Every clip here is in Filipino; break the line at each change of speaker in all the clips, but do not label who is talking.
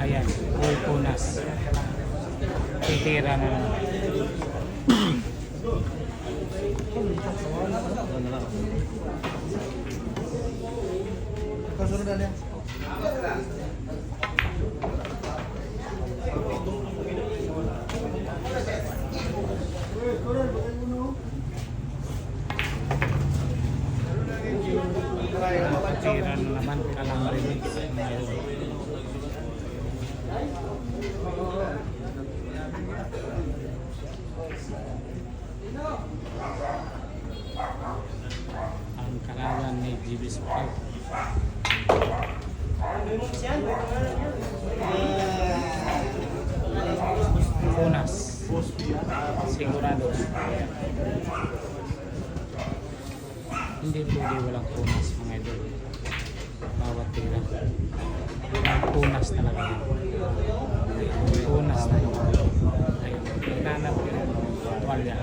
Ayan, boy punas. Titira na naman. Titira na naman kalamari. Ang kalaban ni GB Sport. Punas. Sigurado. Hindi pwede walang punas mga idol. Bawat tira. Punas talaga. Punas talaga. Ayun. Hinanap yung tuwalya.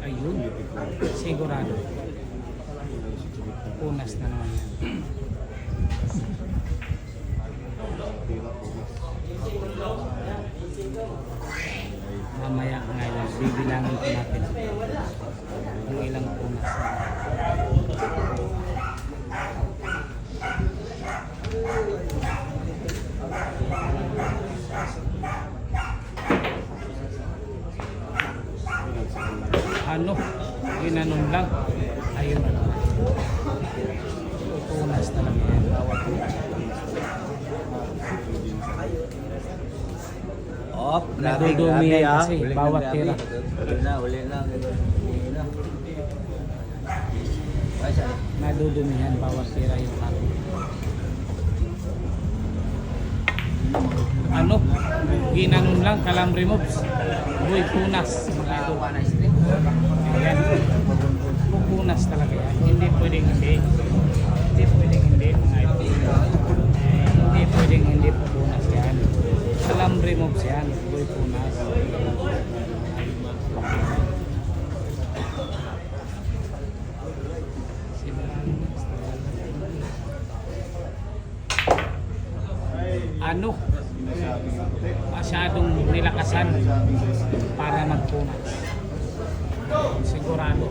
Ayun. Sigurado. Punas na naman yan. Mamaya ngayon, bibilangin ko natin yung ilang punas. Ano? Ginanon lang. Ayun na naman. Punas talaga yan. Bawat
Oh,
nadudumi yan kasi bawat tira.
Uli na.
Nadudumihan bawat tira yung tato. Ano? Ginanon lang, calamari moves. Boy punas. Ayan. Pupunas talaga yan. Hindi pwedeng hindi. Hindi pwedeng hindi mga ito. Hindi pwedeng hindi pupunas yan. Calamari moves yan. Boy punas. Ano? Masyadong nilakasan para magpunas. Sigurado.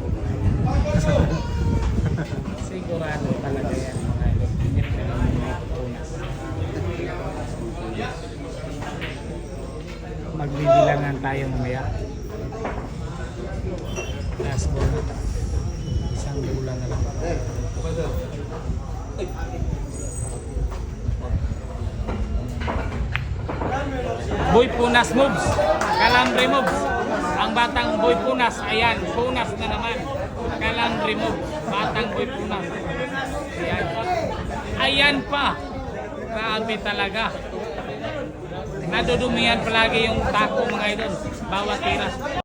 Sigurado talaga yan. Hindi pwedeng magpunas. Magbibilangan tayo mamaya. Last ball. Isang bola na lang. Boy punas moves. Calamari moves. Ang batang boy punas. Ayan. Punas na naman. Calamari moves. Batang boy punas. Ayan. Ayan pa. Grabe talaga. Nadudumihan palagi yung tako mga idol. Bawat tira.